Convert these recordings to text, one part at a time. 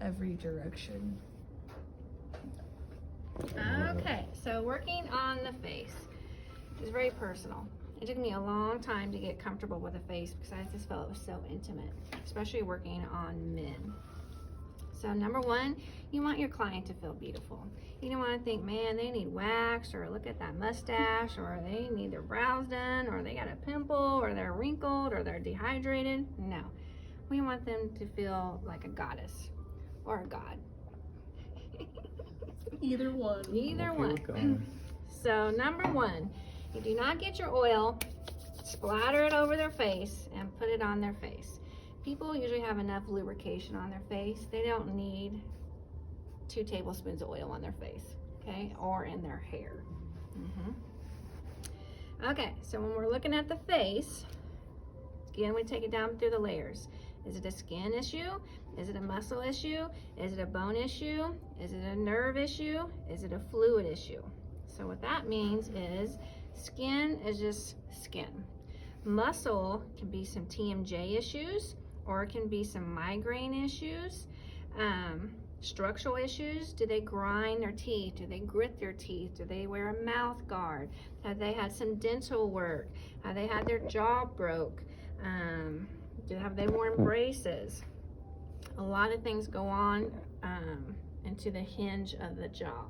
every direction. Okay, so working on the face is very personal. It took me a long time to get comfortable with a face because I just felt it was so intimate, especially working on men. So number one, you want your client to feel beautiful. You don't want to think, man, they need wax, or look at that mustache, or they need their brows done, or they got a pimple, or they're wrinkled, or they're dehydrated. No, we want them to feel like a goddess or a god. Either one. Either one. So number one, you do not get your oil, splatter it over their face, and put it on their face. People usually have enough lubrication on their face. They don't need 2 tablespoons of oil on their face, okay, or in their hair. Okay, so when we're looking at the face, again, we take it down through the layers. Is it a skin issue? Is it a muscle issue? Is it a bone issue? Is it a nerve issue? Is it a fluid issue? So what that means is skin is just skin. Muscle can be some TMJ issues, or it can be some migraine issues, structural issues. Do they grind their teeth? Do they grit their teeth? Do they wear a mouth guard? Have they had some dental work? Have they had their jaw broke? Have they worn braces? A lot of things go on into the hinge of the jaw.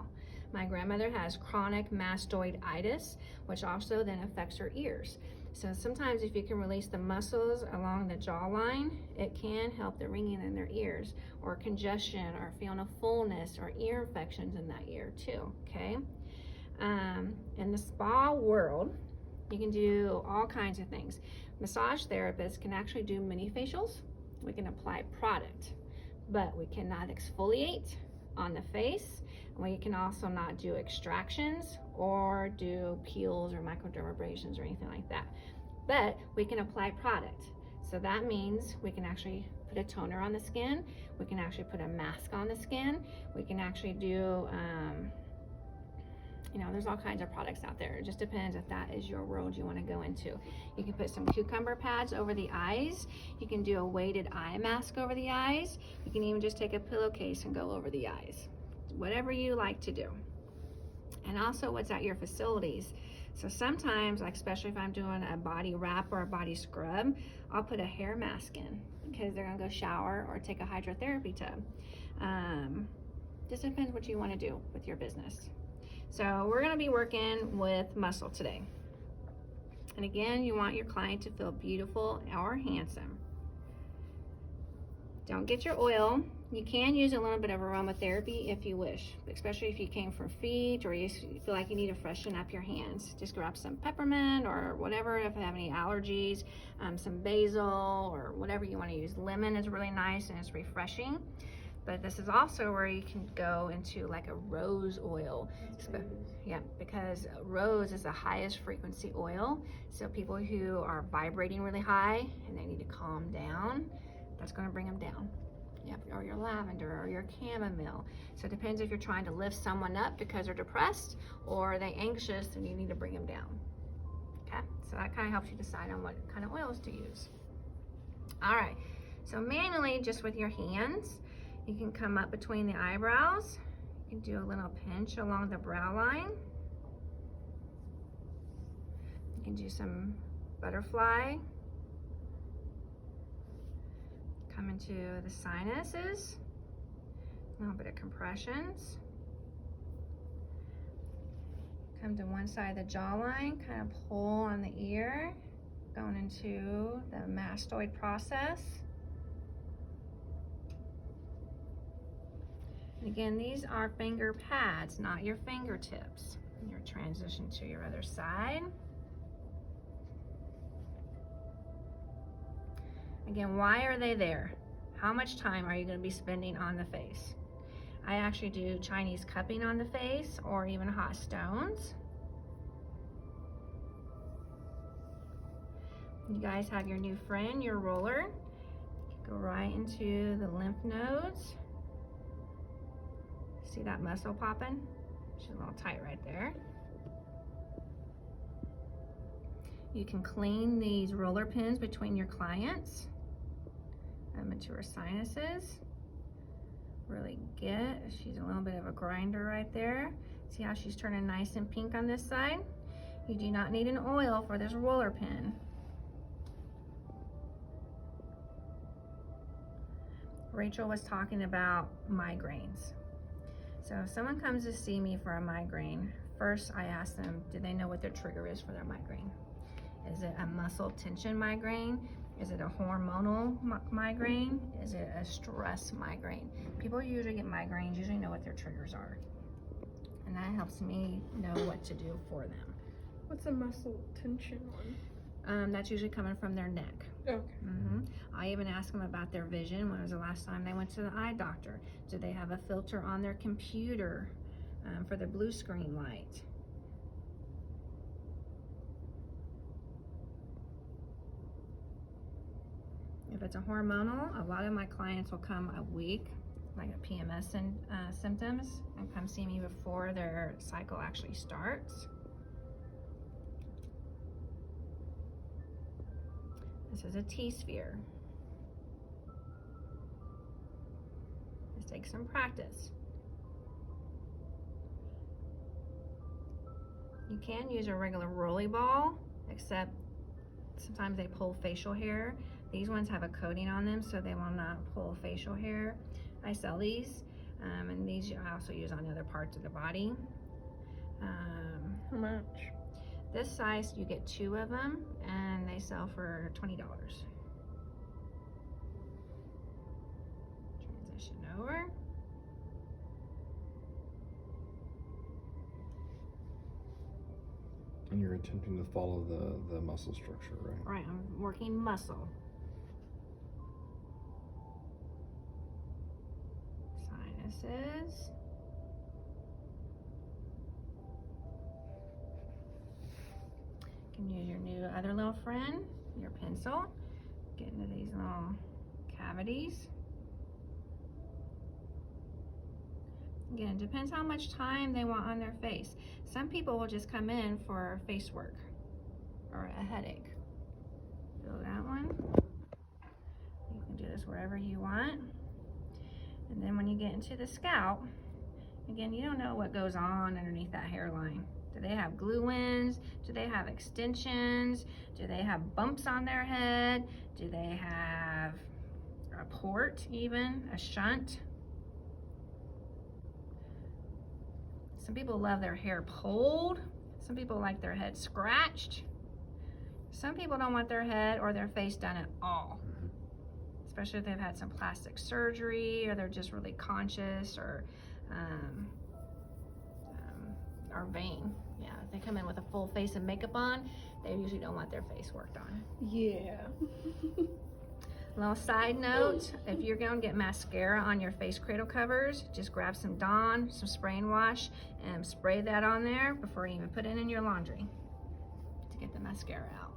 My grandmother has chronic mastoiditis, which also then affects her ears. So sometimes if you can release the muscles along the jawline, it can help the ringing in their ears, or congestion, or feeling a fullness, or ear infections in that ear too, okay? In the spa world, you can do all kinds of things. Massage therapists can actually do mini facials. We can apply product, but we cannot exfoliate on the face. We can also not do extractions or do peels or microdermabrasions or anything like that. But we can apply product. So that means we can actually put a toner on the skin. We can actually put a mask on the skin. We can actually do, there's all kinds of products out there. It just depends if that is your world you want to go into. You can put some cucumber pads over the eyes. You can do a weighted eye mask over the eyes. You can even just take a pillowcase and go over the eyes. Whatever you like to do. And also what's at your facilities. So sometimes, like especially if I'm doing a body wrap or a body scrub, I'll put a hair mask in because they're gonna go shower or take a hydrotherapy tub. Just depends what you want to do with your business. So we're gonna be working with muscle today. And again, you want your client to feel beautiful or handsome. Don't get your oil. You can use a little bit of aromatherapy if you wish, especially if you came from feet or you feel like you need to freshen up your hands. Just grab some peppermint or whatever if you have any allergies, some basil or whatever you want to use. Lemon is really nice and it's refreshing. But this is also where you can go into like a rose oil. Yeah, because rose is the highest frequency oil. So people who are vibrating really high and they need to calm down, that's going to bring them down. Yep, or your lavender or your chamomile. So it depends if you're trying to lift someone up because they're depressed or they're anxious and you need to bring them down. Okay, so that kind of helps you decide on what kind of oils to use. All right, so manually, just with your hands, you can come up between the eyebrows. You can do a little pinch along the brow line. You can do some butterfly. Come into the sinuses, a little bit of compressions. Come to one side of the jawline, kind of pull on the ear, going into the mastoid process. And again, these are finger pads, not your fingertips. Your transition to your other side. Again, why are they there? How much time are you going to be spending on the face? I actually do Chinese cupping on the face or even hot stones. You guys have your new friend, your roller. Go right into the lymph nodes. See that muscle popping? She's a little tight right there. You can clean these roller pins between your clients. Into her sinuses, really get. She's a little bit of a grinder right there. See how she's turning nice and pink on this side? You do not need an oil for this roller pin. Rachel was talking about migraines. So if someone comes to see me for a migraine, first I ask them, do they know what their trigger is for their migraine? Is it a muscle tension migraine? Is it a hormonal migraine? Is it a stress migraine? People who usually get migraines usually know what their triggers are. And that helps me know what to do for them. What's a muscle tension one? That's usually coming from their neck. Okay. I even ask them about their vision. When was the last time they went to the eye doctor? Do they have a filter on their computer for the blue screen light? If it's a hormonal, a lot of my clients will come a week, like a PMS symptoms, and come see me before their cycle actually starts. This is a T-sphere. This takes some practice. You can use a regular rolly ball, except sometimes they pull facial hair. These ones have a coating on them, so they will not pull facial hair. I sell these, and these I also use on other parts of the body. How much? This size, you get 2 of them, and they sell for $20. Transition over. And you're attempting to follow the muscle structure, right? Right, I'm working muscle. Sinuses. You can use your new other little friend, your pencil. Get into these little cavities. Again, it depends how much time they want on their face. Some people will just come in for face work or a headache. Feel that one. You can do this wherever you want. And then when you get into the scalp, again, you don't know what goes on underneath that hairline. Do they have glue ins? Do they have extensions? Do they have bumps on their head? Do they have a port even, a shunt? Some people love their hair pulled. Some people like their head scratched. Some people don't want their head or their face done at all. Especially if they've had some plastic surgery or they're just really conscious or vain. Yeah, if they come in with a full face of makeup on, they usually don't want their face worked on. Yeah. Little side note, if you're going to get mascara on your face cradle covers, just grab some Dawn, some spray and wash, and spray that on there before you even put it in your laundry to get the mascara out.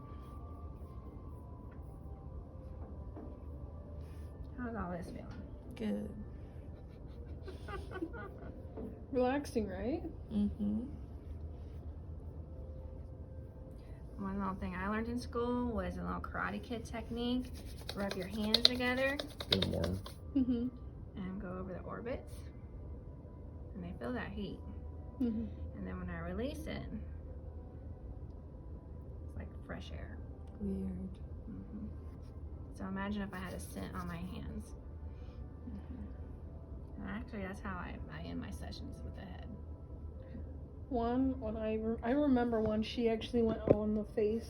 How's all this feeling? Good. Relaxing, right? One little thing I learned in school was a little Karate Kid technique. Rub your hands together. Get them warm. And go over the orbits. And they feel that heat. And then when I release it, it's like fresh air. Weird. So imagine if I had a scent on my hands. And actually, that's how I end my sessions with the head. One, when I remember one, she actually went on the face